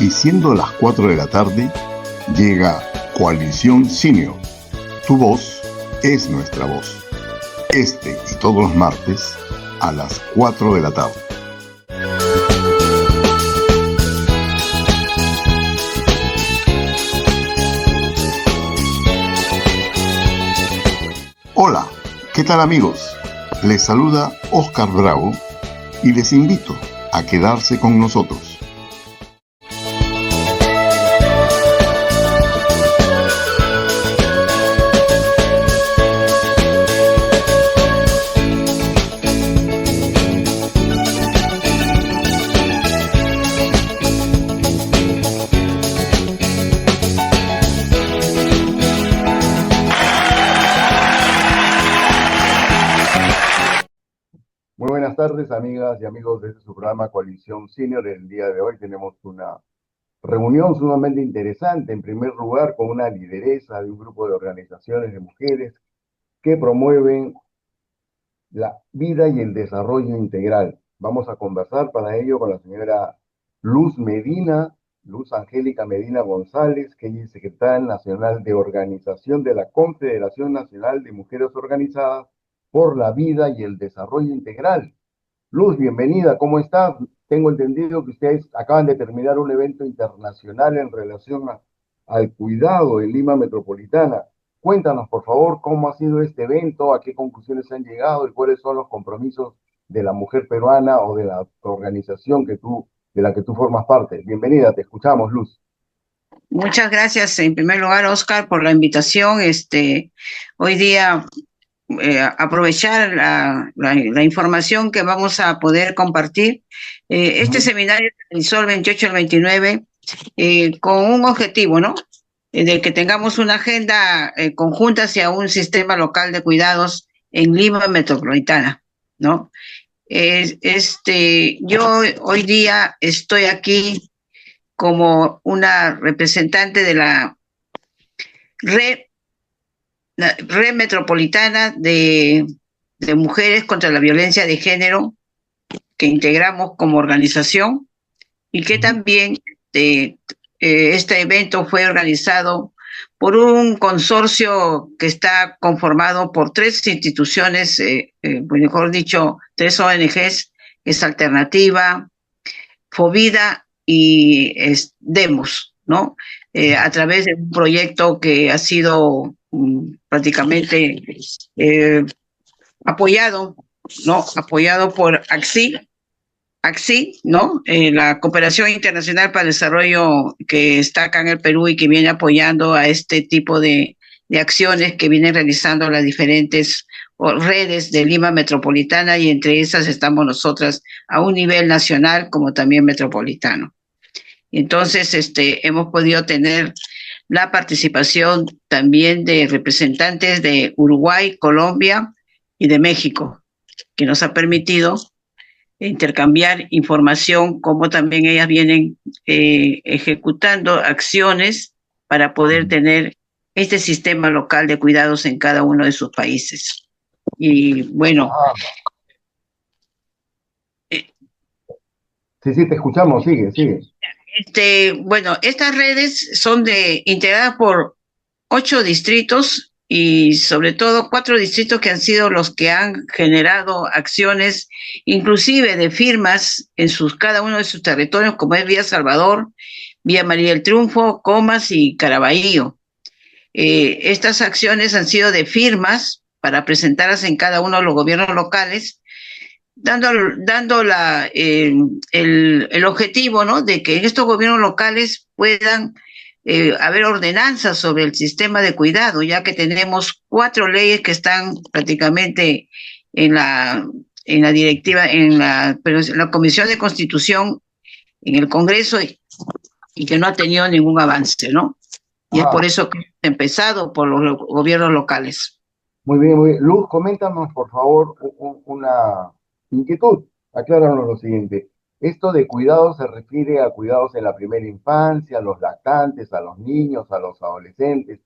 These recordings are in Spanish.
y siendo las 4 de la tarde, llega Coalición Senior. Tu voz es nuestra voz. Este y todos los martes a las 4 de la tarde. Hola, ¿qué tal amigos? Les saluda Oscar Bravo y les invito a quedarse con nosotros. Muy buenas tardes, amigas y amigos de su programa Coalición Senior. El día de hoy tenemos una reunión sumamente interesante, en primer lugar, con una lideresa de un grupo de organizaciones de mujeres que promueven la vida y el desarrollo integral. Vamos a conversar para ello con la señora Luz Medina, Luz Angélica Medina González, que ella es secretaria nacional de organización de la Confederación Nacional de Mujeres Organizadas por la Vida y el Desarrollo Integral. Luz, bienvenida, ¿cómo estás? Tengo entendido que ustedes acaban de terminar un evento internacional en relación al cuidado en Lima Metropolitana. Cuéntanos, por favor, cómo ha sido este evento, a qué conclusiones han llegado y cuáles son los compromisos de la mujer peruana o de la organización de la que tú formas parte. Bienvenida, te escuchamos, Luz. Muchas gracias, en primer lugar, Oscar, por la invitación. Hoy día aprovechar la información que vamos a poder compartir. Este seminario se realizó el 28 al 29 con un objetivo, ¿no? De que tengamos una agenda conjunta hacia un sistema local de cuidados en Lima Metropolitana, ¿no? Yo hoy día estoy aquí como una representante de la red metropolitana de mujeres contra la violencia de género que integramos como organización y que también este evento fue organizado por un consorcio que está conformado por 3 instituciones, mejor dicho, 3 ONGs, es Alternativa, Fovida y Demos, ¿no? A través de un proyecto que ha sido prácticamente apoyado, ¿no? Apoyado por AXI, ¿no? La Cooperación Internacional para el Desarrollo que está acá en el Perú y que viene apoyando a este tipo de acciones que vienen realizando las diferentes redes de Lima Metropolitana, y entre esas estamos nosotras a un nivel nacional como también metropolitano. Entonces, hemos podido tener la participación también de representantes de Uruguay, Colombia y de México, que nos ha permitido intercambiar información, como también ellas vienen ejecutando acciones para poder tener este sistema local de cuidados en cada uno de sus países. Y bueno. Sí, te escuchamos, sigue. Bueno, estas redes son integradas por 8 distritos y sobre todo 4 distritos que han sido los que han generado acciones, inclusive de firmas en cada uno de sus territorios, como es Villa Salvador, Villa María del Triunfo, Comas y Caraballo. Estas acciones han sido de firmas para presentarlas en cada uno de los gobiernos locales, dando el objetivo, ¿no?, de que en estos gobiernos locales puedan haber ordenanzas sobre el sistema de cuidado, ya que tenemos 4 leyes que están prácticamente en la directiva, en la Comisión de Constitución, en el Congreso, y que no ha tenido ningún avance, ¿no? Y es por eso que hemos empezado por los gobiernos locales. Muy bien, muy bien. Luz, coméntanos, por favor, una inquietud. Acláranos lo siguiente. ¿Esto de cuidados se refiere a cuidados en la primera infancia, a los lactantes, a los niños, a los adolescentes,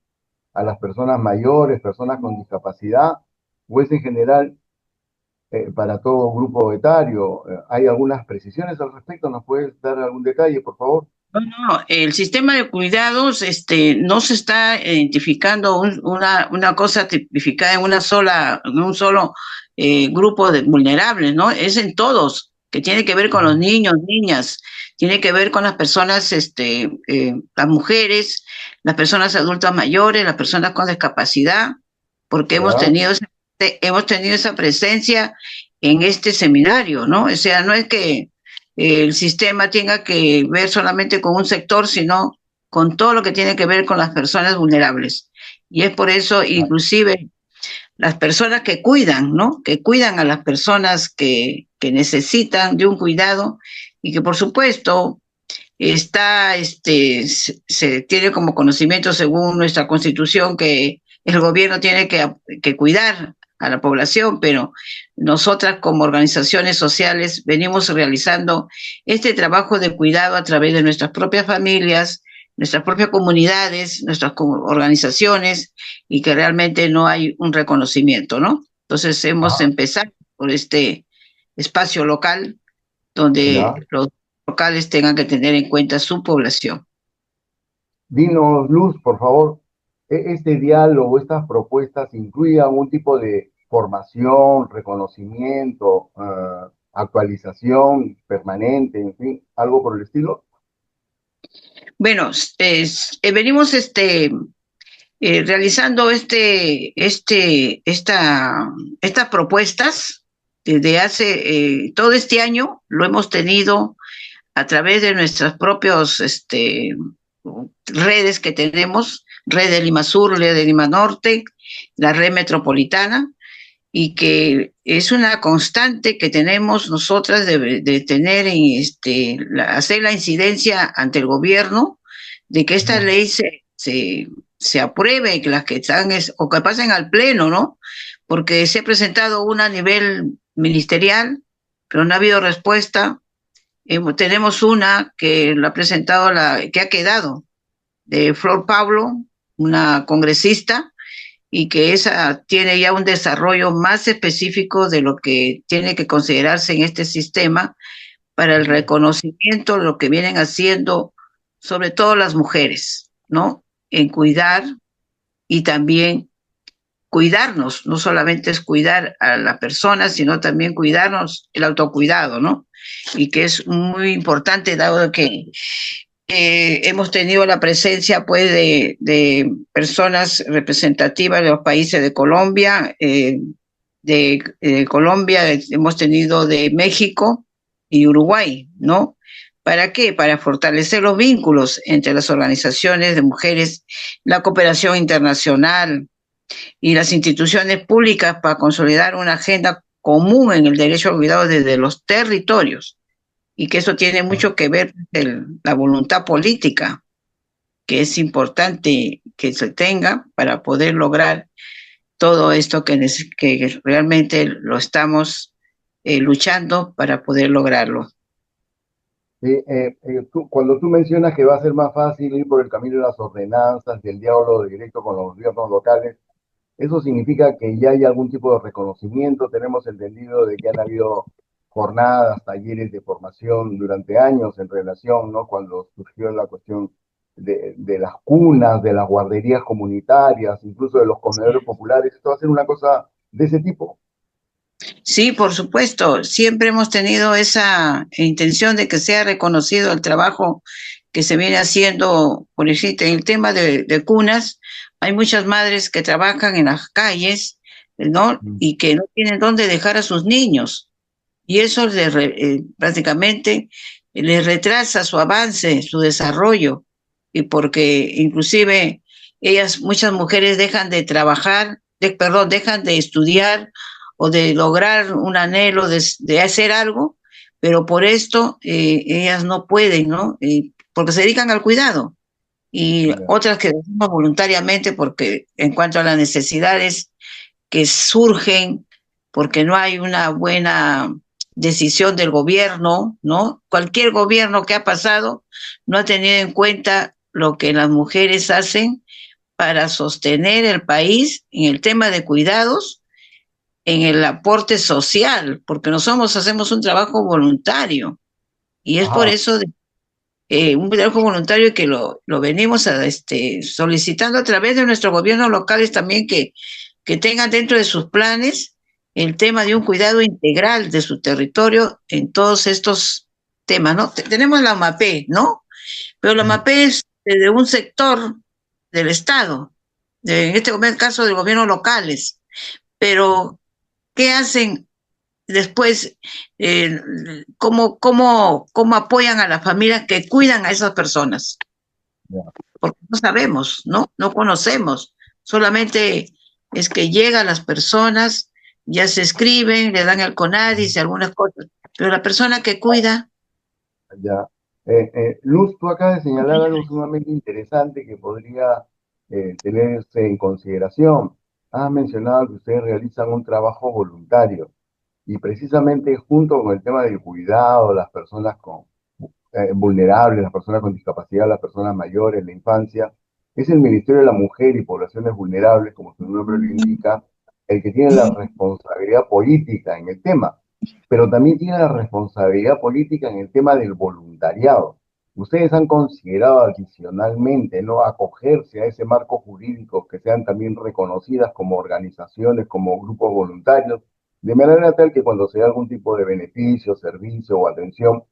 a las personas mayores, personas con discapacidad, o es en general para todo grupo etario? ¿Hay algunas precisiones al respecto? ¿Nos puedes dar algún detalle, por favor? No, el sistema de cuidados, no se está identificando una cosa tipificada en un solo grupo de vulnerables, ¿no? Es en todos, que tiene que ver con los Ujú. niños, niñas, tiene que ver con las personas, las mujeres, las personas adultas mayores, las personas con discapacidad, porque ¿Ya? hemos tenido esa presencia en este seminario, ¿no? O sea, no es que el sistema tenga que ver solamente con un sector, sino con todo lo que tiene que ver con las personas vulnerables. Y es por eso, Ah, inclusive, las personas que cuidan, ¿no? Que cuidan a las personas que necesitan de un cuidado y que, por supuesto, se tiene como conocimiento según nuestra constitución que el gobierno tiene que cuidar a la población, pero nosotras como organizaciones sociales venimos realizando este trabajo de cuidado a través de nuestras propias familias, nuestras propias comunidades, nuestras organizaciones, y que realmente no hay un reconocimiento, ¿no? Entonces hemos ah, empezado por este espacio local donde ya. los locales tengan que tener en cuenta su población. Dinos, Luz, por favor, ¿este diálogo, estas propuestas incluyen algún tipo de formación, reconocimiento, actualización permanente, en fin, algo por el estilo? Bueno, venimos realizando estas propuestas desde hace todo este año, lo hemos tenido a través de nuestras propias redes que tenemos, red de Lima Sur, red de Lima Norte, la red metropolitana, y que es una constante que tenemos nosotras de tener hacer la incidencia ante el gobierno de que esta Ujú. ley se apruebe, que las que están o que pasen al pleno, ¿no? Porque se ha presentado una a nivel ministerial, pero no ha habido respuesta. Tenemos una que la ha presentado que ha quedado, de Flor Pablo, una congresista, y que esa tiene ya un desarrollo más específico de lo que tiene que considerarse en este sistema para el Ujú. reconocimiento de lo que vienen haciendo, sobre todo las mujeres, ¿no? En cuidar y también cuidarnos, no solamente es cuidar a la persona, sino también cuidarnos el autocuidado, ¿no? Y que es muy importante dado que hemos tenido la presencia pues de personas representativas de los países de Colombia, Colombia, hemos tenido de México y Uruguay, ¿no? ¿Para qué? Para fortalecer los vínculos entre las organizaciones de mujeres, la cooperación internacional y las instituciones públicas para consolidar una agenda común en el derecho al cuidado desde los territorios, y que eso tiene mucho que ver con la voluntad política, que es importante que se tenga para poder lograr todo esto que realmente lo estamos luchando para poder lograrlo. Cuando tú mencionas que va a ser más fácil ir por el camino de las ordenanzas, del diálogo directo con los gobiernos locales, eso significa que ya hay algún tipo de reconocimiento. Tenemos entendido de que han habido jornadas, talleres de formación durante años en relación, ¿no? Cuando surgió la cuestión de las cunas, de las guarderías comunitarias, incluso de los comedores populares. Esto va a ser una cosa de ese tipo. Sí, por supuesto, siempre hemos tenido esa intención de que sea reconocido el trabajo que se viene haciendo, por ejemplo, en el tema de cunas, hay muchas madres que trabajan en las calles, ¿no? Mm. Y que no tienen dónde dejar a sus niños. Y eso prácticamente les retrasa su avance, su desarrollo, y porque inclusive muchas mujeres dejan de trabajar, perdón, dejan de estudiar o de lograr un anhelo de hacer algo, pero por esto ellas no pueden, ¿no? Porque se dedican al cuidado. Y Ya. otras que decimos voluntariamente porque en cuanto a las necesidades que surgen porque no hay una buena decisión del gobierno, ¿no? Cualquier gobierno que ha pasado no ha tenido en cuenta lo que las mujeres hacen para sostener el país en el tema de cuidados, en el aporte social, porque nosotros hacemos un trabajo voluntario y es por Ajá. eso un trabajo voluntario que lo venimos solicitando a través de nuestros gobiernos locales también que tengan dentro de sus planes el tema de un cuidado integral de su territorio en todos estos temas, ¿no? Tenemos la OMAPE, ¿no? Pero la OMAPE es de un sector del Estado, en este caso de gobiernos locales, pero ¿qué hacen después? ¿Cómo apoyan a las familias que cuidan a esas personas? Ya. Porque no sabemos, ¿no? No conocemos. Solamente es que llegan las personas, ya se escriben, le dan el CONADIS y algunas cosas, pero la persona que cuida. Ya. Luz, tú acabas de señalar algo sumamente interesante que podría tenerse en consideración. Has mencionado que ustedes realizan un trabajo voluntario y precisamente junto con el tema del cuidado, las personas vulnerables, las personas con discapacidad, las personas mayores, la infancia, es el Ministerio de la Mujer y Poblaciones Vulnerables, como su nombre lo indica, el que tiene la responsabilidad política en el tema, pero también tiene la responsabilidad política en el tema del voluntariado. Ustedes han considerado adicionalmente no acogerse a ese marco jurídico, que sean también reconocidas como organizaciones, como grupos voluntarios, de manera tal que cuando se da algún tipo de beneficio, servicio o atención,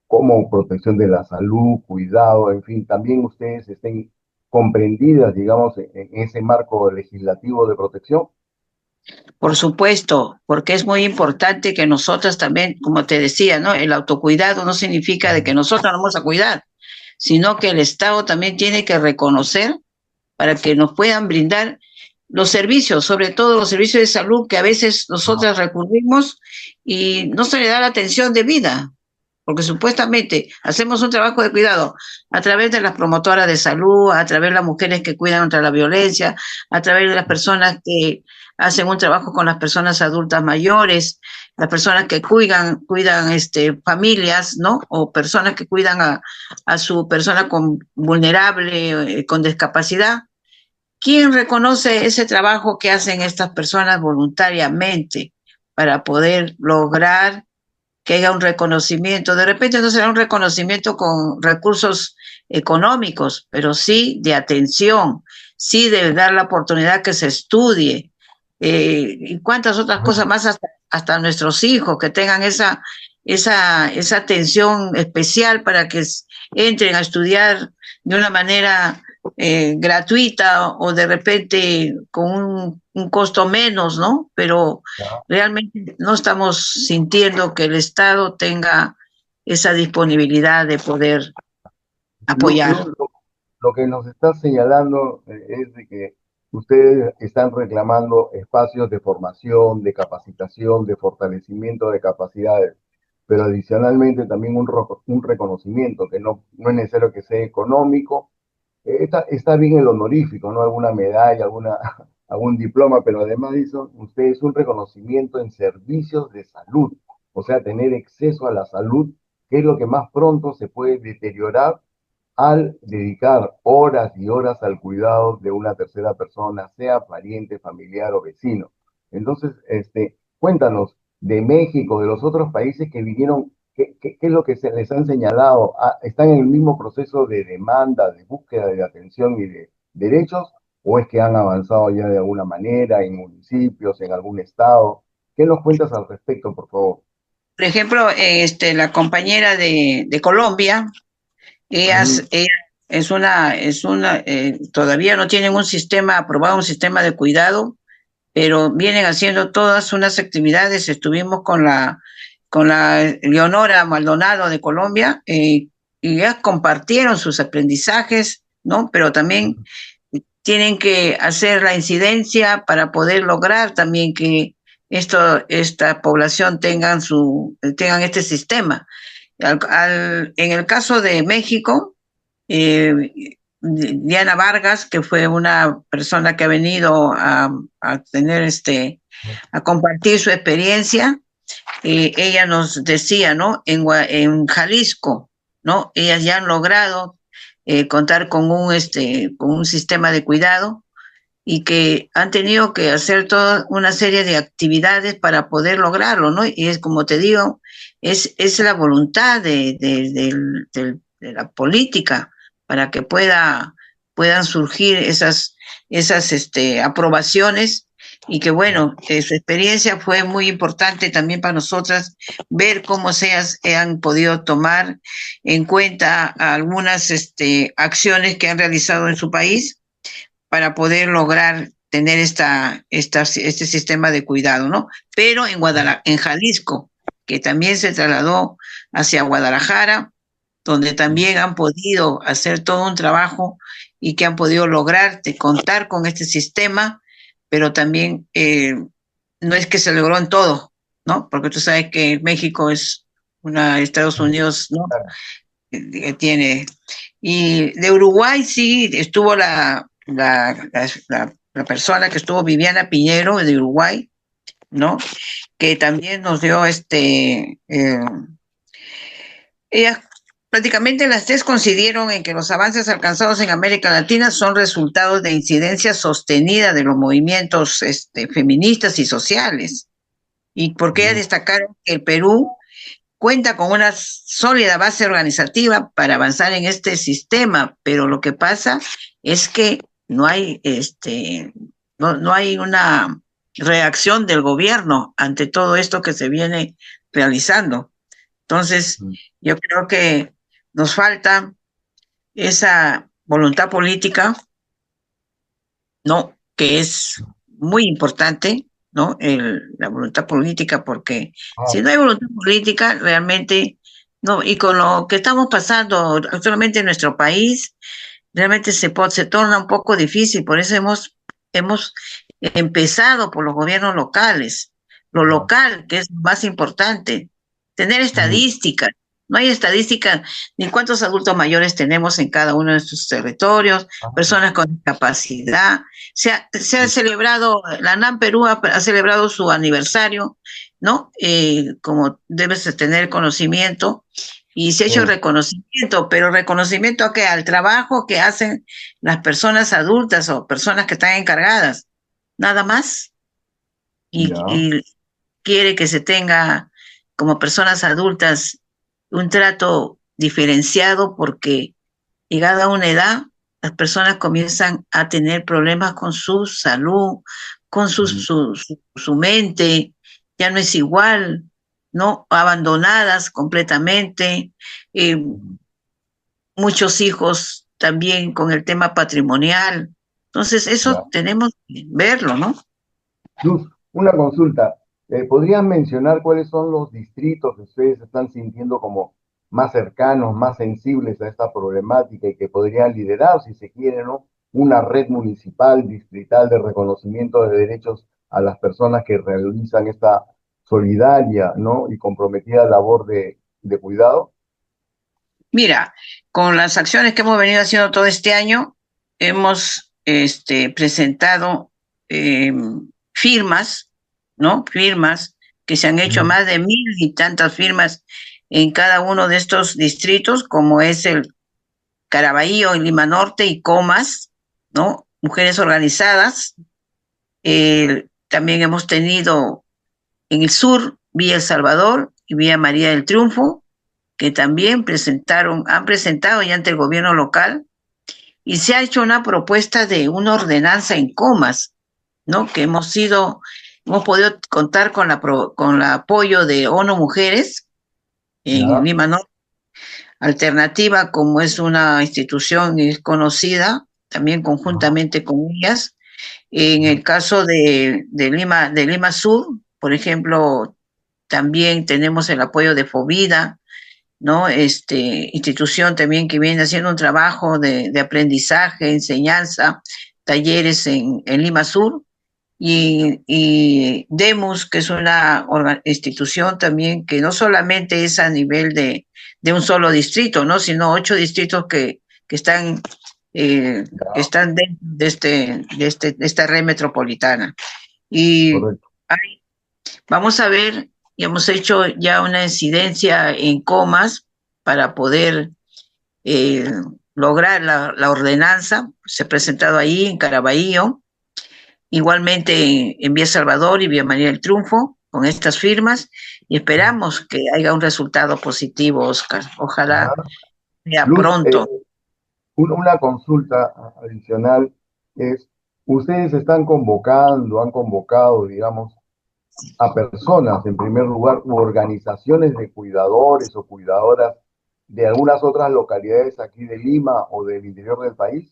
como protección de la salud, cuidado, en fin, también ustedes estén comprendidas, digamos, en ese marco legislativo de protección. Por supuesto, porque es muy importante que nosotras también, como te decía, ¿no? El autocuidado no significa de que nosotros nos vamos a cuidar, sino que el Estado también tiene que reconocer para que nos puedan brindar los servicios, sobre todo los servicios de salud que a veces nosotras recurrimos y no se le da la atención debida, porque supuestamente hacemos un trabajo de cuidado a través de las promotoras de salud, a través de las mujeres que cuidan contra la violencia, a través de las personas que hacen un trabajo con las personas adultas mayores, las personas que cuidan familias, ¿no? O personas que cuidan a su persona vulnerable, con discapacidad. ¿Quién reconoce ese trabajo que hacen estas personas voluntariamente para poder lograr que haya un reconocimiento? De repente no será un reconocimiento con recursos económicos, pero sí de atención, sí de dar la oportunidad que se estudie, y cuántas otras cosas más, hasta nuestros hijos que tengan esa atención especial para que entren a estudiar de una manera gratuita o de repente con un costo menos, ¿no? Pero realmente no estamos sintiendo que el Estado tenga esa disponibilidad de poder apoyar. Lo que nos está señalando es de que ustedes están reclamando espacios de formación, de capacitación, de fortalecimiento de capacidades, pero adicionalmente también un reconocimiento que no es necesario que sea económico. Está bien el honorífico, ¿no? Alguna medalla, algún diploma, pero además de eso, ustedes un reconocimiento en servicios de salud, o sea, tener acceso a la salud, que es lo que más pronto se puede deteriorar al dedicar horas y horas al cuidado de una tercera persona, sea pariente, familiar o vecino. Entonces, cuéntanos de México, de los otros países que vinieron, ¿qué es lo que se les han señalado? ¿Están en el mismo proceso de demanda, de búsqueda de atención y de derechos? ¿O es que han avanzado ya de alguna manera en municipios, en algún estado? ¿Qué nos cuentas al respecto, por favor? Por ejemplo, la compañera de Colombia, Ujú. ella todavía no tienen un sistema aprobado, un sistema de cuidado, pero vienen haciendo todas unas actividades. Estuvimos con la Leonora Maldonado de Colombia, y ya compartieron sus aprendizajes, ¿no? Pero también tienen que hacer la incidencia para poder lograr también que esta población tengan este sistema. En el caso de México, eh, Diana Vargas, que fue una persona que ha venido a tener a compartir su experiencia, ella nos decía, ¿no? En Jalisco, ¿no? Ellas ya han logrado contar con un sistema de cuidado y que han tenido que hacer toda una serie de actividades para poder lograrlo, ¿no? Y es como te digo, es la voluntad la política para que puedan surgir esas aprobaciones y que bueno, su experiencia fue muy importante también para nosotras ver cómo se han podido tomar en cuenta algunas acciones que han realizado en su país para poder lograr tener este sistema de cuidado, ¿no? Pero en Jalisco, que también se trasladó hacia Guadalajara, donde también han podido hacer todo un trabajo y que han podido lograr contar con este sistema, pero también no es que se logró en todo, ¿no? Porque tú sabes que México es Estados Unidos, ¿no? Que tiene. Y de Uruguay sí estuvo la persona que estuvo, Viviana Piñero, de Uruguay, ¿no? Que también nos dio ellas prácticamente las tres coincidieron en que los avances alcanzados en América Latina son resultados de incidencia sostenida de los movimientos feministas y sociales. Y porque ellas destacaron que el Perú cuenta con una sólida base organizativa para avanzar en este sistema, pero lo que pasa es que no hay no hay una reacción del gobierno ante todo esto que se viene realizando. Entonces, yo creo que nos falta esa voluntad política, ¿no? Que es muy importante, ¿no? La voluntad política, porque si no hay voluntad política, realmente, no, y con lo que estamos pasando actualmente en nuestro país, realmente se torna un poco difícil, por eso hemos empezado por los gobiernos locales, lo local, que es más importante, tener estadísticas. No hay estadística ni cuántos adultos mayores tenemos en cada uno de estos territorios, personas con discapacidad. Se ha celebrado, la ANAM Perú ha celebrado su aniversario, ¿no? Como debes de tener conocimiento, y se ha hecho reconocimiento, pero reconocimiento a que al trabajo que hacen las personas adultas o personas que están encargadas, nada más. Y quiere que se tenga como personas adultas un trato diferenciado, porque llegada a una edad, las personas comienzan a tener problemas con su salud, con su mente, ya no es igual, ¿no? Abandonadas completamente, muchos hijos también con el tema patrimonial. Entonces, eso tenemos que verlo, ¿no? Luz, una consulta. ¿Podrían mencionar cuáles son los distritos que ustedes están sintiendo como más cercanos, más sensibles a esta problemática y que podrían liderar, si se quiere, ¿no? Una red municipal, distrital de reconocimiento de derechos a las personas que realizan esta solidaria, ¿no? Y comprometida labor de cuidado? Mira, con las acciones que hemos venido haciendo todo este año, hemos presentado firmas, ¿no? Firmas que se han hecho, más de 1000 y tantas firmas en cada uno de estos distritos, como es el Caraballo, Lima Norte y Comas, ¿no? Mujeres organizadas. También hemos tenido en el sur, Villa El Salvador y Villa María del Triunfo, que también han presentado ya ante el gobierno local, y se ha hecho una propuesta de una ordenanza en Comas, ¿no? Que hemos podido contar con el apoyo de ONU Mujeres en Lima Norte, Alternativa, como es una institución conocida, también conjuntamente con ellas. En el caso de Lima Sur, por ejemplo, también tenemos el apoyo de Fovida, ¿no? Institución también que viene haciendo un trabajo de aprendizaje, enseñanza, talleres en Lima Sur, y Demus, que es una institución también que no solamente es a nivel de un solo distrito, ¿no? Sino 8 distritos que están dentro de esta red metropolitana. Y vamos a ver, y hemos hecho ya una incidencia en Comas para poder lograr la ordenanza. Se ha presentado ahí en Caraballo, igualmente en Villa Salvador y Villa María del Triunfo, con estas firmas, y esperamos que haya un resultado positivo, Oscar. Ojalá Ya Luz, pronto. una consulta adicional es, ustedes están convocando, han convocado, digamos, a personas, en primer lugar, u organizaciones de cuidadores o cuidadoras de algunas otras localidades aquí de Lima o del interior del país?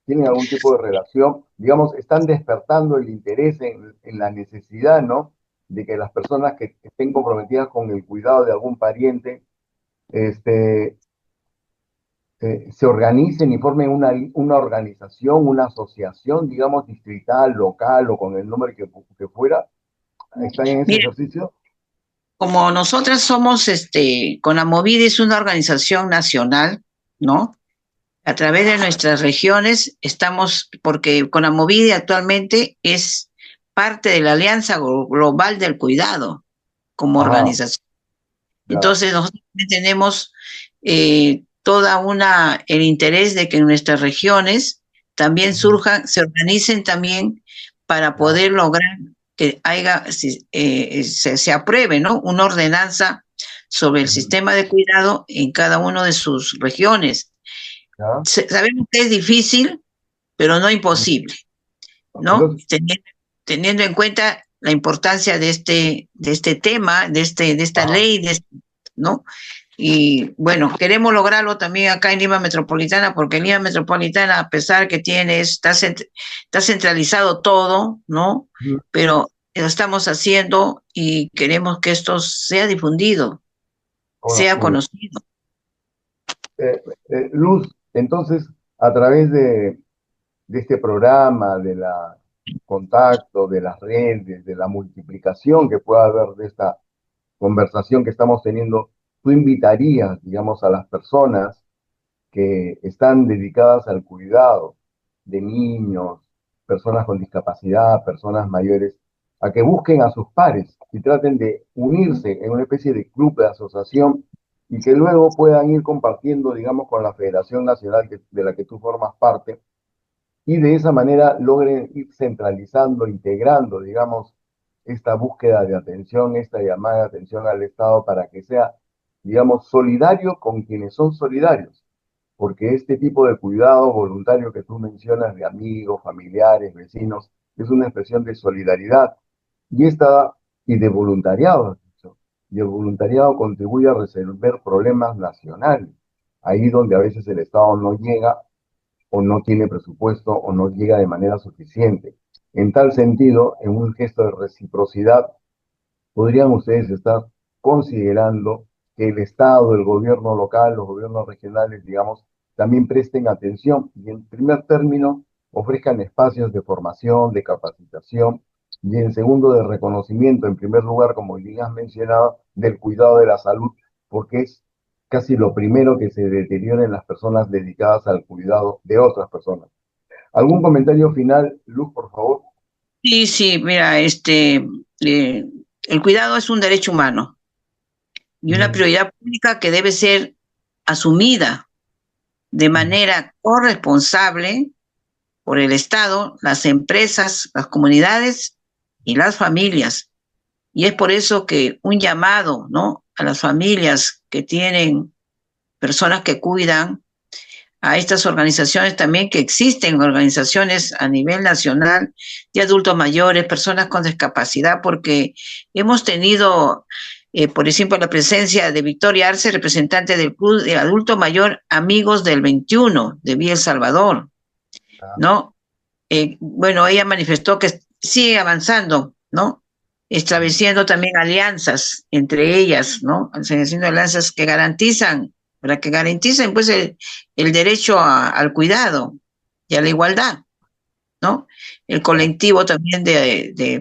¿Tienen algún tipo de relación? Digamos, están despertando el interés en la necesidad, ¿no? De que las personas que estén comprometidas con el cuidado de algún pariente, este, se organicen y formen una organización, una asociación, digamos, distrital, local o con el nombre que fuera. ¿Están en ese Mire, ejercicio? como nosotras somos, CONAMOVID es una organización nacional, ¿no? A través de nuestras regiones estamos, porque CONAMOVID actualmente es parte de la Alianza Global del Cuidado como Ajá, organización. ya. Entonces nosotros tenemos el interés de que nuestras regiones también Ujú, surjan, se organicen también para ya. poder lograr que se apruebe, ¿no? Una ordenanza sobre el Ujú, sistema de cuidado en cada una de sus regiones. ya. Sabemos que es difícil, pero no Ujú. imposible, ¿no? Entonces, Teniendo en cuenta la importancia de este tema, de esta ajá, ley, ¿no? Y bueno, queremos lograrlo también acá en Lima Metropolitana, porque en Lima Metropolitana, a pesar que está centralizado todo, ¿no? ujú, Pero lo estamos haciendo y queremos que esto sea difundido, bueno, sea muy bien. conocido. Luz, entonces, a través de este programa, de la contacto, de las redes, de la multiplicación que pueda haber de esta conversación que estamos teniendo, tú invitarías, digamos, a las personas que están dedicadas al cuidado de niños, personas con discapacidad, personas mayores, a que busquen a sus pares y traten de unirse en una especie de club de asociación y que luego puedan ir compartiendo, digamos, con la Federación Nacional de la que tú formas parte y de esa manera logren ir centralizando, integrando, digamos, esta búsqueda de atención, esta llamada de atención al Estado para que sea, digamos, solidario con quienes son solidarios, porque este tipo de cuidado voluntario que tú mencionas de amigos, familiares, vecinos, es una expresión de solidaridad y esta y de voluntariado, has dicho. Y el voluntariado contribuye a resolver problemas nacionales, ahí donde a veces el Estado no llega o no tiene presupuesto o no llega de manera suficiente. En tal sentido, en un gesto de reciprocidad, podrían ustedes estar considerando que el Estado, el gobierno local, los gobiernos regionales, digamos, también presten atención y en primer término ofrezcan espacios de formación, de capacitación y en segundo de reconocimiento, en primer lugar, como bien has mencionado, del cuidado de la salud, porque es casi lo primero que se deteriora en las personas dedicadas al cuidado de otras personas. ¿Algún comentario final, Luz, por favor? Sí, sí, mira, el cuidado es un derecho humano y una Mm, prioridad pública que debe ser asumida de mm, manera corresponsable por el Estado, las empresas, las comunidades y las familias. Y es por eso que un llamado, ¿no? A las familias que tienen personas que cuidan, a estas organizaciones también que existen, organizaciones a nivel nacional de adultos mayores, personas con discapacidad, porque hemos tenido, por ejemplo, la presencia de Victoria Arce, representante del Club de Adulto Mayor Amigos del 21 de Villa El Salvador, ah, ¿no? Bueno, ella manifestó que sigue avanzando, ¿no? mm, Estableciendo también alianzas entre ellas, ¿no? Haciendo alianzas que garantizan, para que garanticen pues el derecho al cuidado y a la igualdad, ¿no? El ah, colectivo también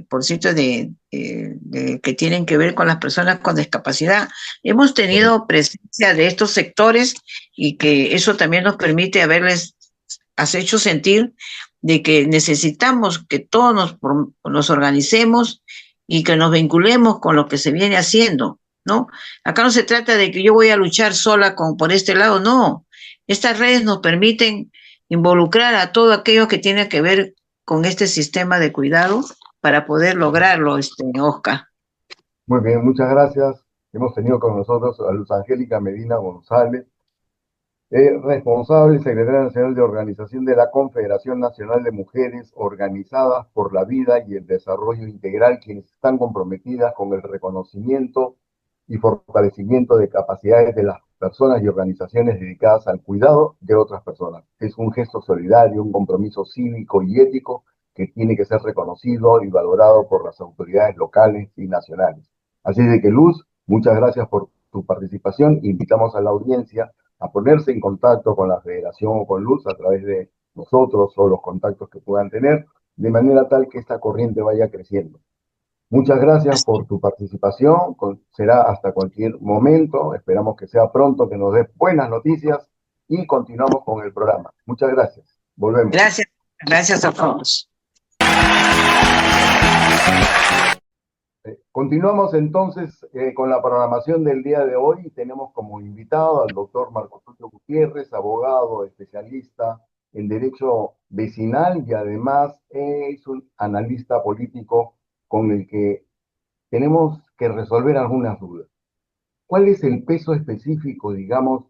por cierto, que tienen que ver con las personas con discapacidad. Hemos correcto. tenido presencia de estos sectores y que eso también nos permite haberles has hecho sentir de que necesitamos que todos nos organicemos y que nos vinculemos con lo que se viene haciendo, ¿no? Acá no se trata de que yo voy a luchar sola por este lado, no. Estas redes nos permiten involucrar a todo aquello que tiene que ver con este sistema de cuidado para poder lograrlo, Oscar. Muy bien, muchas gracias. Hemos tenido con nosotros a Luz Angélica Medina González, Responsable, secretaria nacional de organización de la Confederación Nacional de Mujeres Organizadas por la Vida y el Desarrollo Integral, quienes están comprometidas con el reconocimiento y fortalecimiento de capacidades de las personas y organizaciones dedicadas al cuidado de otras personas. Es un gesto solidario, un compromiso cívico y ético que tiene que ser reconocido y valorado por las autoridades locales y nacionales. Así de que, Luz, muchas gracias por tu participación. Invitamos a la audiencia a ponerse en contacto con la Federación o con Luz a través de nosotros o los contactos que puedan tener, de manera tal que esta corriente vaya creciendo. Muchas gracias por tu participación, será hasta cualquier momento, esperamos que sea pronto, que nos dé buenas noticias y continuamos con el programa. Muchas gracias, volvemos. Gracias, gracias a todos. Continuamos entonces con la programación del día de hoy. Tenemos como invitado al doctor Marco Tulio Gutiérrez, abogado, especialista en derecho vecinal y además es un analista político con el que tenemos que resolver algunas dudas. ¿Cuál es el peso específico, digamos,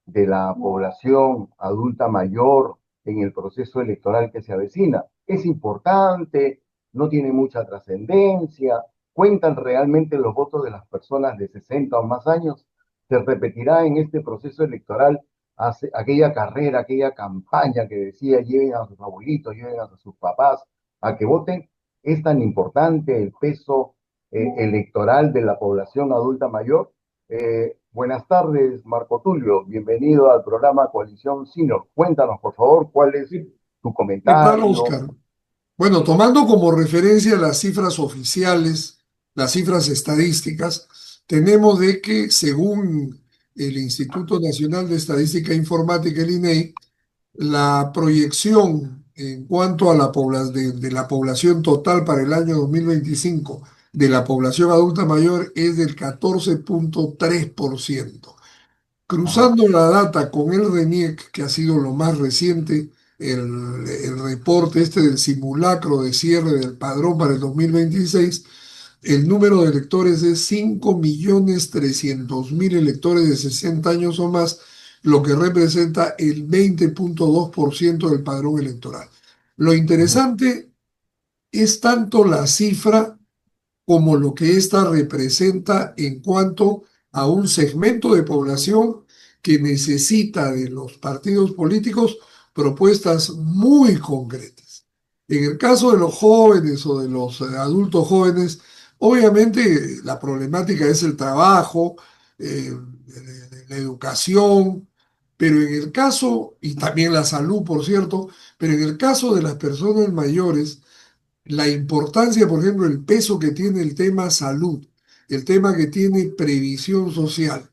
de la población adulta mayor en el proceso electoral que se avecina? ¿Es importante? ¿No tiene mucha trascendencia? ¿Cuentan realmente los votos de las personas de 60 o más años? ¿Se repetirá en este proceso electoral aquella carrera, aquella campaña que decía lleven a sus abuelitos, lleven a sus papás a que voten? ¿Es tan importante el peso electoral de la población adulta mayor? Buenas tardes, Marco Tulio. Bienvenido al programa Coalición Senior. Cuéntanos, por favor, cuál es tu ¿Qué tal, comentario. Oscar? Bueno, tomando como referencia las cifras oficiales, las cifras estadísticas, tenemos de que según el Instituto Nacional de Estadística e Informática, el INEI, la proyección en cuanto a de la población total para el año 2025 de la población adulta mayor es del 14,3%. Ajá. Cruzando la data con el RENIEC, que ha sido lo más reciente, el reporte este del simulacro de cierre del padrón para el 2026, el número de electores es 5.300.000 electores de 60 años o más, lo que representa el 20,2% del padrón electoral. Lo Ujú. interesante es tanto la cifra como lo que ésta representa en cuanto a un segmento de población que necesita de los partidos políticos propuestas muy concretas. En el caso de los jóvenes o de los adultos jóvenes, obviamente la problemática es el trabajo, la educación, pero en el caso, y también la salud, por cierto, pero en el caso de las personas mayores, la importancia, por ejemplo, el peso que tiene el tema salud, el tema que tiene previsión social,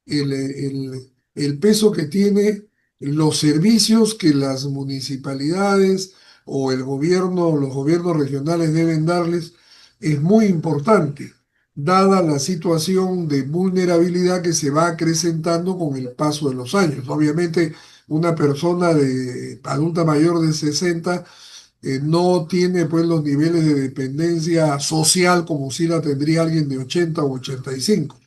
el peso que tiene los servicios que las municipalidades o el gobierno, los gobiernos regionales deben darles, es muy importante, dada la situación de vulnerabilidad que se va acrecentando con el paso de los años. Obviamente, una persona de adulta mayor de 60 no tiene pues los niveles de dependencia social como si la tendría alguien de 80 o 85.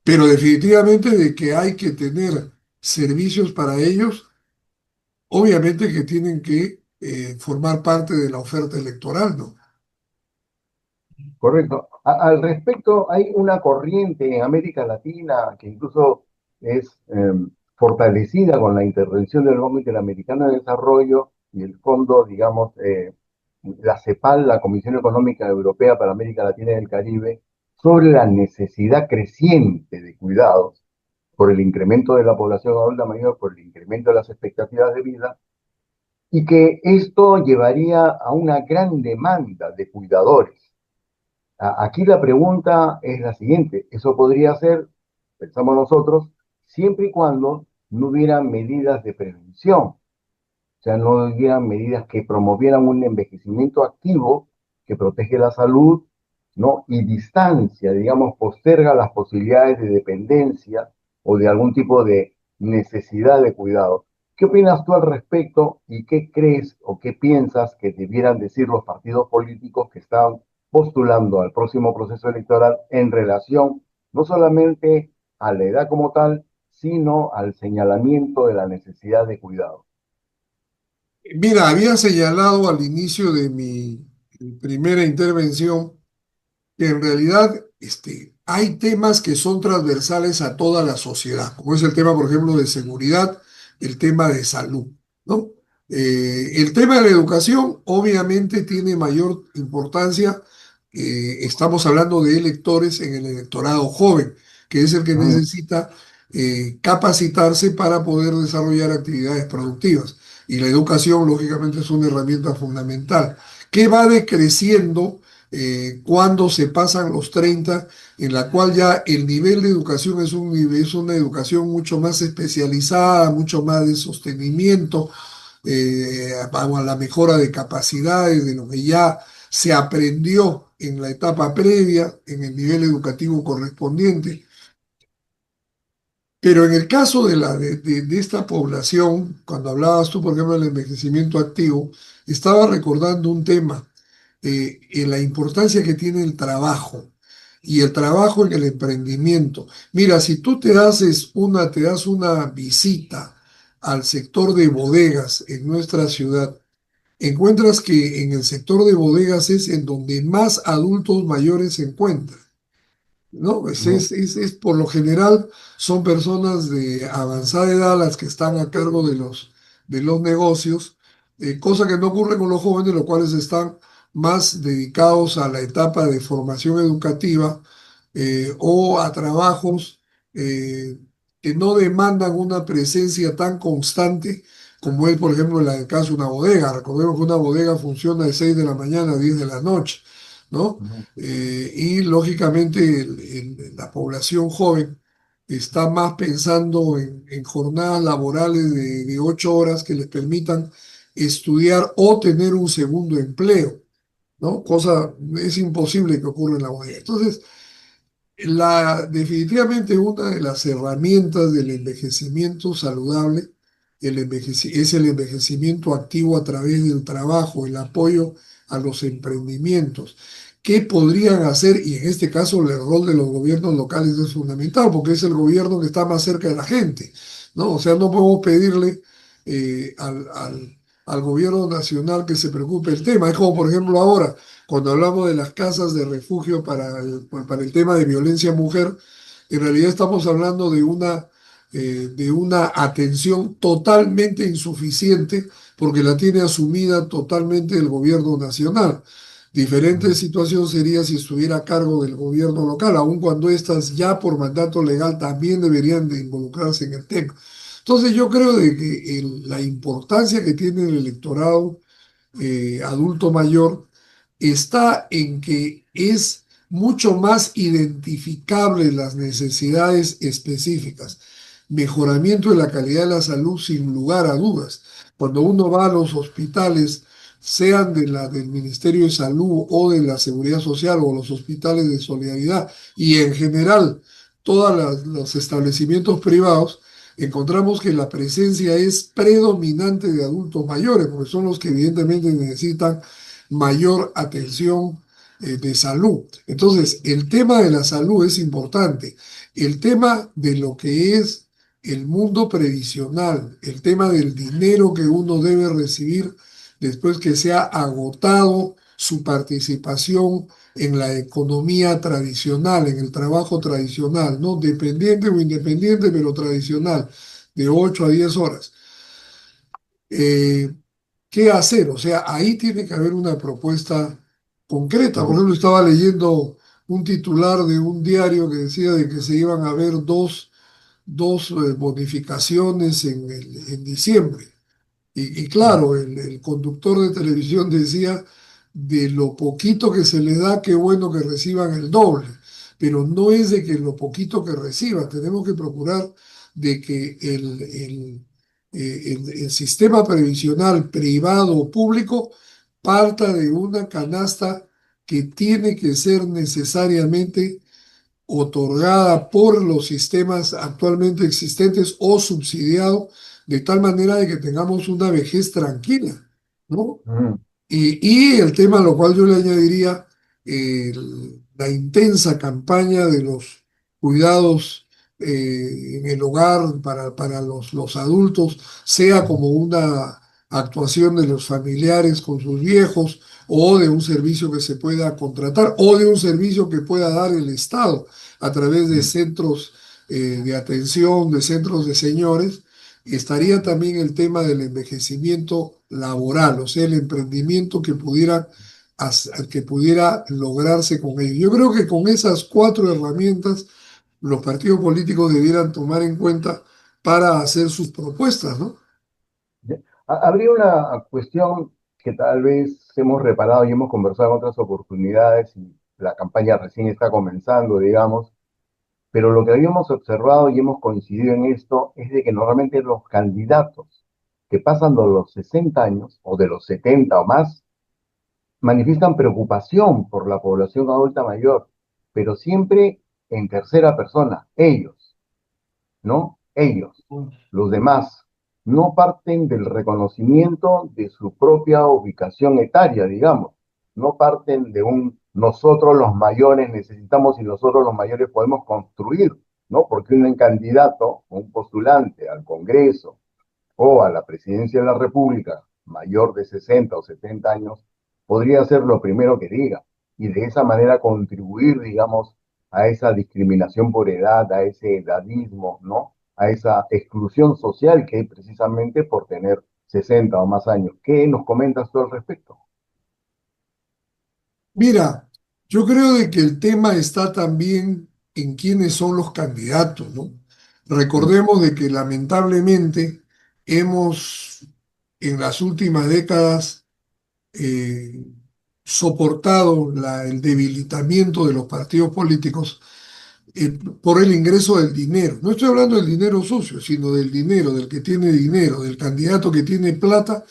Pero definitivamente de que hay que tener servicios para ellos, obviamente que tienen que formar parte de la oferta electoral, ¿no? Correcto. Al respecto, hay una corriente en América Latina que incluso es fortalecida con la intervención del Banco Interamericano de Desarrollo y el fondo, digamos, la CEPAL, la Comisión Económica Europea para América Latina y el Caribe, sobre la necesidad creciente de cuidados por el incremento de la población adulta mayor, por el incremento de las expectativas de vida, y que esto llevaría a una gran demanda de cuidadores. Aquí la pregunta es la siguiente, eso podría ser, pensamos nosotros, siempre y cuando no hubiera medidas de prevención, o sea, no hubiera medidas que promovieran un envejecimiento activo que protege la salud, ¿no? Y distancia, digamos, posterga las posibilidades de dependencia o de algún tipo de necesidad de cuidado. ¿Qué opinas tú al respecto y qué crees o qué piensas que debieran decir los partidos políticos que están postulando al próximo proceso electoral en relación no solamente a la edad como tal, sino al señalamiento de la necesidad de cuidado. Mira, había señalado al inicio de mi primera intervención que en realidad hay temas que son transversales a toda la sociedad, como es el tema, por ejemplo, de seguridad, el tema de salud, ¿no? El tema de la educación obviamente tiene mayor importancia. Estamos hablando de electores en el electorado joven, que es el que Mm, necesita capacitarse para poder desarrollar actividades productivas. Y la educación, lógicamente, es una herramienta fundamental que va decreciendo cuando se pasan los 30, en la cual ya el nivel de educación es es una educación mucho más especializada, mucho más de sostenimiento, a la mejora de capacidades, de lo que ya se aprendió en la etapa previa, en el nivel educativo correspondiente. Pero en el caso de esta población, cuando hablabas tú, por ejemplo, del envejecimiento activo, estaba recordando un tema, en la importancia que tiene el trabajo y el trabajo en el emprendimiento. Mira, si tú te das una visita al sector de bodegas en nuestra ciudad, encuentras que en el sector de bodegas es en donde más adultos mayores se encuentran. ¿No? mm, Es por lo general son personas de avanzada edad las que están a cargo de los negocios, cosa que no ocurre con los jóvenes, los cuales están más dedicados a la etapa de formación educativa o a trabajos que no demandan una presencia tan constante como es, por ejemplo, el caso de una bodega. Recordemos que una bodega funciona de 6 de la mañana a 10 de la noche, ¿no? mm, Y lógicamente la población joven está más pensando en jornadas laborales de 8 horas que les permitan estudiar o tener un segundo empleo, ¿no? Cosa, es imposible que ocurra en la bodega. Entonces, definitivamente una de las herramientas del envejecimiento saludable es el envejecimiento activo a través del trabajo, el apoyo a los emprendimientos. ¿Qué podrían hacer? Y en este caso el rol de los gobiernos locales es fundamental porque es el gobierno que está más cerca de la gente, ¿no? O sea, no podemos pedirle al gobierno nacional que se preocupe el tema. Es como, por ejemplo, ahora cuando hablamos de las casas de refugio para el tema de violencia mujer, en realidad estamos hablando de una atención totalmente insuficiente porque la tiene asumida totalmente el gobierno nacional. Diferente mm. situación sería si estuviera a cargo del gobierno local, aun cuando éstas ya por mandato legal también deberían de involucrarse en el tema. Entonces yo creo de que la importancia que tiene el electorado adulto mayor está en que es mucho más identificable las necesidades específicas. Mejoramiento de la calidad de la salud sin lugar a dudas. Cuando uno va a los hospitales, sean del Ministerio de Salud o de la Seguridad Social o los hospitales de solidaridad y en general todos los establecimientos privados, encontramos que la presencia es predominante de adultos mayores, porque son los que evidentemente necesitan mayor atención de salud. Entonces, el tema de la salud es importante. El tema de lo que es el mundo previsional, el tema del dinero que uno debe recibir después que se ha agotado su participación en la economía tradicional, en el trabajo tradicional, ¿no? Dependiente o independiente, pero tradicional, de 8 a 10 horas. Eh, ¿Qué hacer? O sea, ahí tiene que haber una propuesta concreta. Por Mm, ejemplo, estaba leyendo un titular de un diario que decía de que se iban a ver dos bonificaciones en diciembre. Y mm, claro, el conductor de televisión decía, de lo poquito que se les da, qué bueno que reciban el doble, pero no es de que lo poquito que reciban, tenemos que procurar de que el sistema previsional privado o público parta de una canasta que tiene que ser necesariamente otorgada por los sistemas actualmente existentes o subsidiado de tal manera de que tengamos una vejez tranquila, ¿no? mm. Y el tema a lo cual yo le añadiría la intensa campaña de los cuidados en el hogar para los adultos, sea como una actuación de los familiares con sus viejos, o de un servicio que se pueda contratar, o de un servicio que pueda dar el Estado a través de centros de atención, de centros de señores. Estaría también el tema del envejecimiento laboral, o sea, el emprendimiento que pudiera lograrse con ello. Yo creo que con esas cuatro herramientas los partidos políticos debieran tomar en cuenta para hacer sus propuestas, ¿no? Habría una cuestión que tal vez hemos reparado y hemos conversado en otras oportunidades y la campaña recién está comenzando, digamos, pero lo que habíamos observado y hemos coincidido en esto es de que normalmente los candidatos que pasan de los 60 años o de los 70 o más manifiestan preocupación por la población adulta mayor, pero siempre en tercera persona, ellos, ¿no? Ellos, los demás, no parten del reconocimiento de su propia ubicación etaria, digamos, no parten de un nosotros los mayores necesitamos y nosotros los mayores podemos construir, ¿no? Porque un candidato, un postulante al Congreso o a la presidencia de la República, mayor de 60 o 70 años, podría ser lo primero que diga y de esa manera contribuir, digamos, a esa discriminación por edad, a ese edadismo, ¿no? A esa exclusión social que hay precisamente por tener 60 o más años. ¿Qué nos comentas tú al respecto? Mira, yo creo de que el tema está también en quiénes son los candidatos, ¿no? Recordemos de que lamentablemente hemos en las últimas décadas eh, soportado el debilitamiento de los partidos políticos por el ingreso del dinero. No estoy hablando del dinero sucio, sino del dinero, del que tiene dinero, del candidato que tiene plata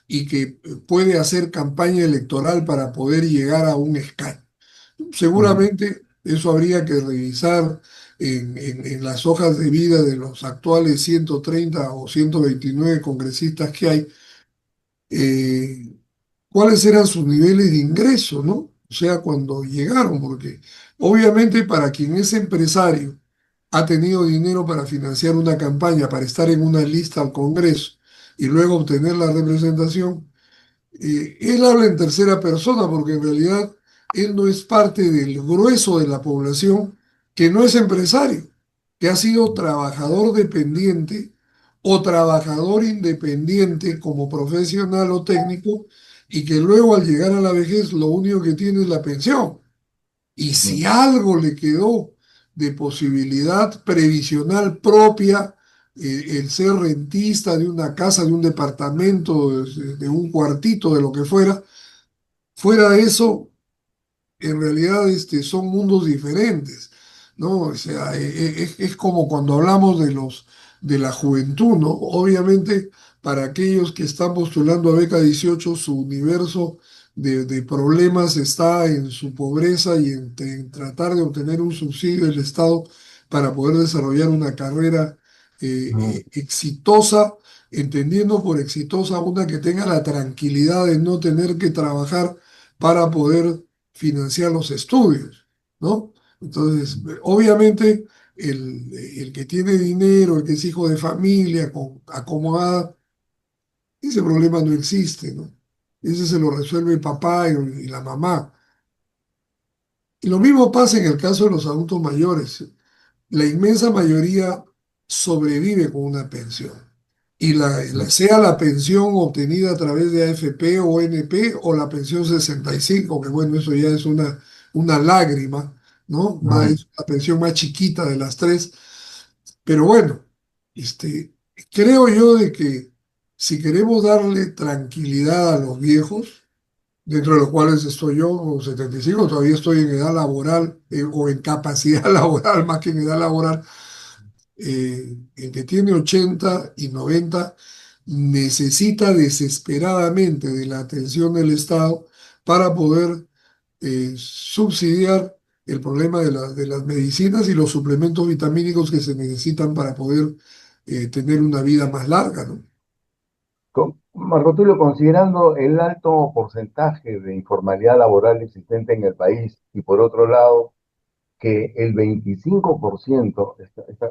y que puede hacer campaña electoral para poder llegar a un escaño. Ujú. Seguramente eso habría que revisar en las hojas de vida de los actuales 130 o 129 congresistas que hay, eh, cuáles eran sus niveles de ingreso, ¿no? O sea, cuando llegaron, porque obviamente para quien es empresario, ha tenido dinero para financiar una campaña, para estar en una lista al Congreso y luego obtener la representación, él habla en tercera persona porque en realidad él no es parte del grueso de la población que no es empresario, que ha sido trabajador dependiente o trabajador independiente como profesional o técnico y que luego al llegar a la vejez lo único que tiene es la pensión. Y Ujú. si algo le quedó de posibilidad previsional propia, el ser rentista de una casa, de un departamento, de un cuartito, de lo que fuera, fuera de eso, en realidad son mundos diferentes, ¿no? O sea, es como cuando hablamos de la juventud, ¿no? Obviamente, para aquellos que están postulando a beca 18 su universo de problemas está en su pobreza y en tratar de obtener un subsidio del Estado para poder desarrollar una carrera Ujú. exitosa, entendiendo por exitosa una que tenga la tranquilidad de no tener que trabajar para poder financiar los estudios, ¿no? Entonces, obviamente, el que tiene dinero, el que es hijo de familia, acomodada, ese problema no existe, ¿no? Ese se lo resuelve el papá y la mamá. Y lo mismo pasa en el caso de los adultos mayores. La inmensa mayoría sobrevive con una pensión. Y sea la pensión obtenida a través de AFP o ONP o la pensión 65 que bueno, eso ya es una lágrima, ¿no? Ujú. Es la pensión más chiquita de las tres. Pero bueno, creo yo de que si queremos darle tranquilidad a los viejos, dentro de los cuales estoy yo, con 75 todavía estoy en edad laboral o en capacidad laboral más que en edad laboral, el que tiene 80 y 90 necesita desesperadamente de la atención del Estado para poder subsidiar el problema de las medicinas y los suplementos vitamínicos que se necesitan para poder tener una vida más larga, ¿no? Marco Tulio, considerando el alto porcentaje de informalidad laboral existente en el país y por otro lado, que el 25%,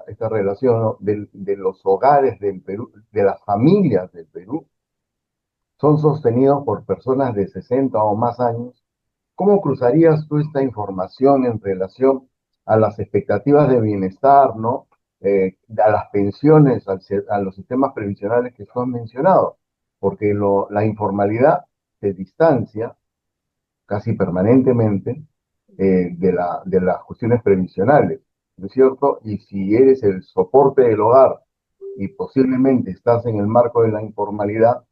esta relación, ¿no?, de los hogares del Perú, de las familias del Perú, son sostenidos por personas de 60 o más años. ¿Cómo cruzarías tú esta información en relación a las expectativas de bienestar, ¿no? A las pensiones, a los sistemas previsionales que tú has mencionado? Porque la informalidad se distancia casi permanentemente de las cuestiones previsionales, ¿no es cierto? Y si eres el soporte del hogar y posiblemente estás en el marco de la informalidad,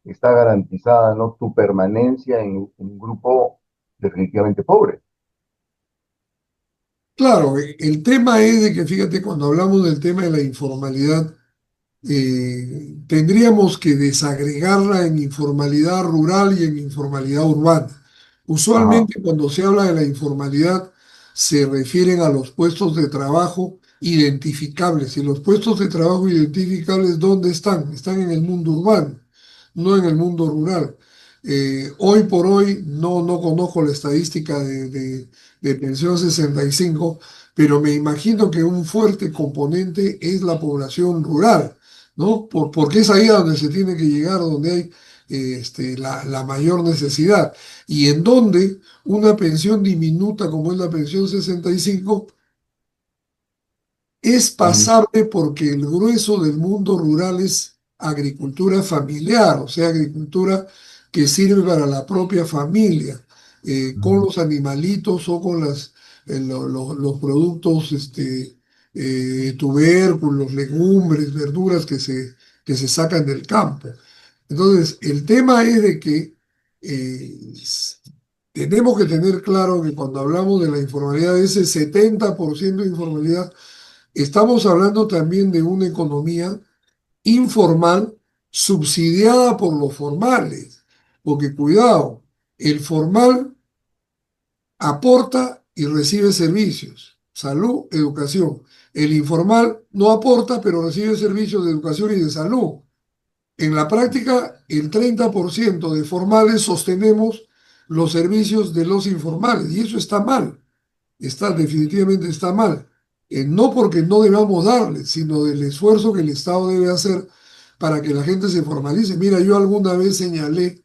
está garantizada, ¿no?, tu permanencia en un grupo definitivamente pobre. Claro, el tema es de que, fíjate, cuando hablamos del tema de la informalidad, tendríamos que desagregarla en informalidad rural y en informalidad urbana. Ajá. Usualmente cuando se habla de la informalidad se refieren a los puestos de trabajo identificables. Y los puestos de trabajo identificables, ¿dónde están? Están en el mundo urbano, no en el mundo rural. Hoy por hoy no conozco la estadística de pensión 65, pero me imagino que un fuerte componente es la población rural, ¿no? Porque es ahí a donde se tiene que llegar, donde hay la mayor necesidad. Y en donde una pensión diminuta como es la pensión 65 es Mm, pasable porque el grueso del mundo rural es agricultura familiar, o sea, agricultura que sirve para la propia familia, con mm, los animalitos o con los productos tubérculos, legumbres, verduras que se sacan del campo. Entonces, el tema es de que tenemos que tener claro que cuando hablamos de la informalidad, ese 70% de informalidad, estamos hablando también de una economía informal subsidiada por los formales, porque cuidado, el formal aporta y recibe servicios, salud, educación. El informal no aporta, pero recibe servicios de educación y de salud. En la práctica, el 30% de formales sostenemos los servicios de los informales, y eso está mal, definitivamente está mal. No porque no debamos darle, sino del esfuerzo que el Estado debe hacer para que la gente se formalice. Mira, yo alguna vez señalé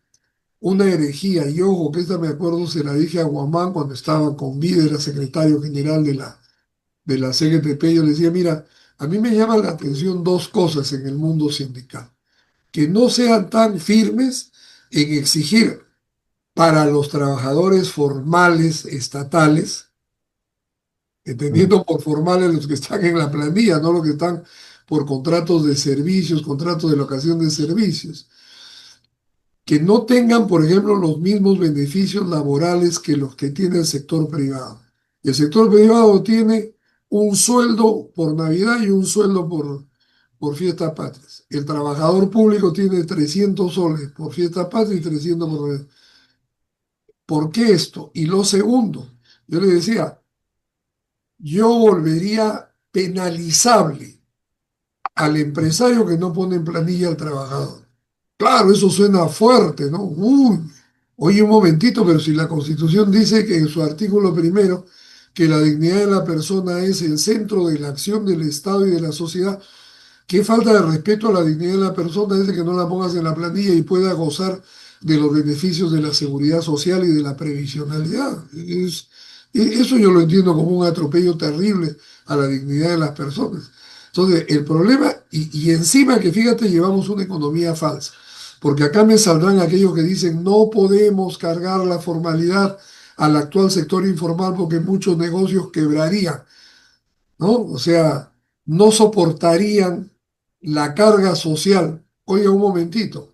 una herejía, y ojo, que esta me acuerdo, se la dije a Guamán cuando estaba con vida, era secretario general de la CGTP. Yo le decía, mira, a mí me llaman la atención dos cosas en el mundo sindical: que no sean tan firmes en exigir para los trabajadores formales estatales, mm, entendiendo por formales los que están en la planilla, no los que están por contratos de servicios, contratos de locación de servicios, que no tengan, por ejemplo, los mismos beneficios laborales que los que tiene el sector privado. El sector privado tiene un sueldo por Navidad y un sueldo por fiestas patrias. El trabajador público tiene 300 soles por fiestas patrias y 300 por Navidad. ¿Por qué esto? Y lo segundo, yo le decía, yo volvería penalizable al empresario que no pone en planilla al trabajador. Claro, eso suena fuerte, ¿no? Uy, oye, un momentito, pero si la Constitución dice que en su artículo primero que la dignidad de la persona es el centro de la acción del Estado y de la sociedad, qué falta de respeto a la dignidad de la persona es de que no la pongas en la planilla y pueda gozar de los beneficios de la seguridad social y de la previsionalidad. Eso yo lo entiendo como un atropello terrible a la dignidad de las personas. Entonces, el problema, y encima que fíjate, llevamos una economía falsa, porque acá me saldrán aquellos que dicen no podemos cargar la formalidad al actual sector informal porque muchos negocios quebrarían, ¿no? O sea, no soportarían la carga social. Oiga, un momentito.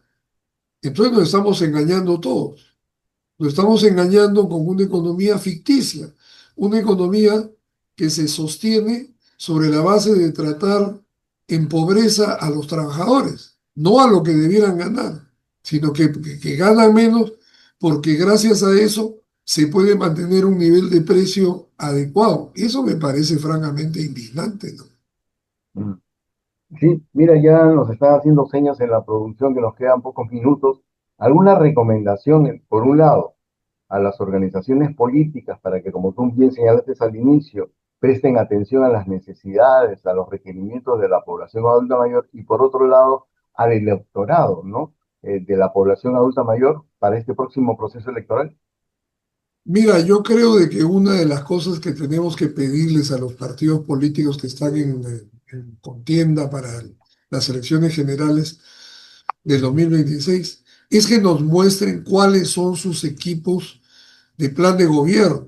Entonces nos estamos engañando todos. Nos estamos engañando con una economía ficticia, una economía que se sostiene sobre la base de tratar en pobreza a los trabajadores, no a lo que debieran ganar, sino que ganan menos porque gracias a eso se puede mantener un nivel de precio adecuado. Eso me parece francamente indignante, ¿no? mm. Sí, mira, ya nos están haciendo señas en la producción que nos quedan pocos minutos. ¿Alguna recomendación, por un lado, a las organizaciones políticas para que, como tú bien señalaste al inicio, presten atención a las necesidades, a los requerimientos de la población adulta mayor y, por otro lado, al electorado, ¿no? De la población adulta mayor para este próximo proceso electoral? Mira, yo creo de que una de las cosas que tenemos que pedirles a los partidos políticos que están en contienda para las elecciones generales del 2026 es que nos muestren cuáles son sus equipos de plan de gobierno,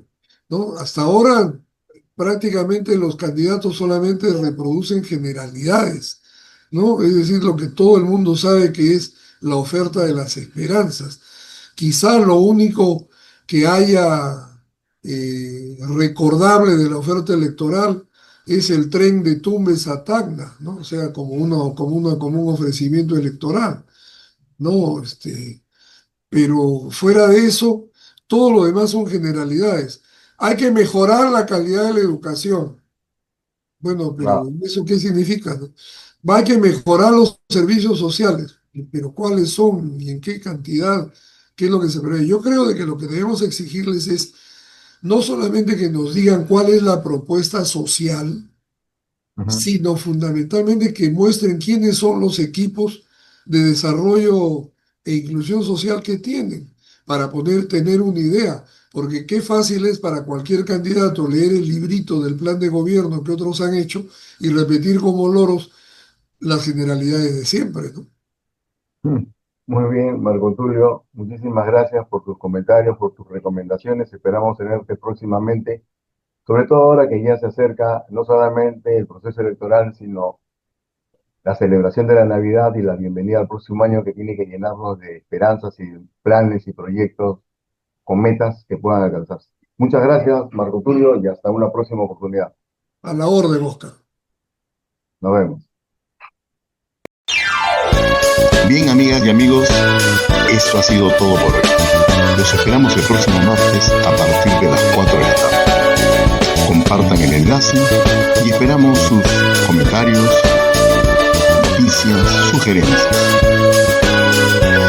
¿no? Hasta ahora prácticamente los candidatos solamente reproducen generalidades, ¿no? Es decir, lo que todo el mundo sabe que es la oferta de las esperanzas. Quizá lo único que haya recordable de la oferta electoral es el tren de Tumbes a Tacna, ¿no? O sea, como un ofrecimiento electoral, ¿no? Pero fuera de eso, todo lo demás son generalidades. Hay que mejorar la calidad de la educación. Bueno, pero Claro. ¿eso qué significa, no? Hay que mejorar los servicios sociales, pero ¿cuáles son y en qué cantidad? ¿Qué es lo que se prevé? Yo creo de que lo que debemos exigirles es no solamente que nos digan cuál es la propuesta social, Ujú. sino fundamentalmente que muestren quiénes son los equipos de desarrollo e inclusión social que tienen, para poder tener una idea, porque qué fácil es para cualquier candidato leer el librito del plan de gobierno que otros han hecho y repetir como loros las generalidades de siempre, ¿no? Mm. Muy bien, Marco Tulio, muchísimas gracias por tus comentarios, por tus recomendaciones. Esperamos tenerte próximamente, sobre todo ahora que ya se acerca no solamente el proceso electoral, sino la celebración de la Navidad y la bienvenida al próximo año, que tiene que llenarnos de esperanzas y planes y proyectos con metas que puedan alcanzarse. Muchas gracias, Marco Tulio, y hasta una próxima oportunidad. A la orden, Oscar. Nos vemos. Bien, amigas y amigos, esto ha sido todo por hoy. Los esperamos el próximo martes a partir de las 4 de la tarde. Compartan el enlace y esperamos sus comentarios, noticias, sugerencias.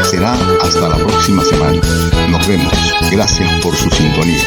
Será hasta la próxima semana. Nos vemos. Gracias por su sintonía.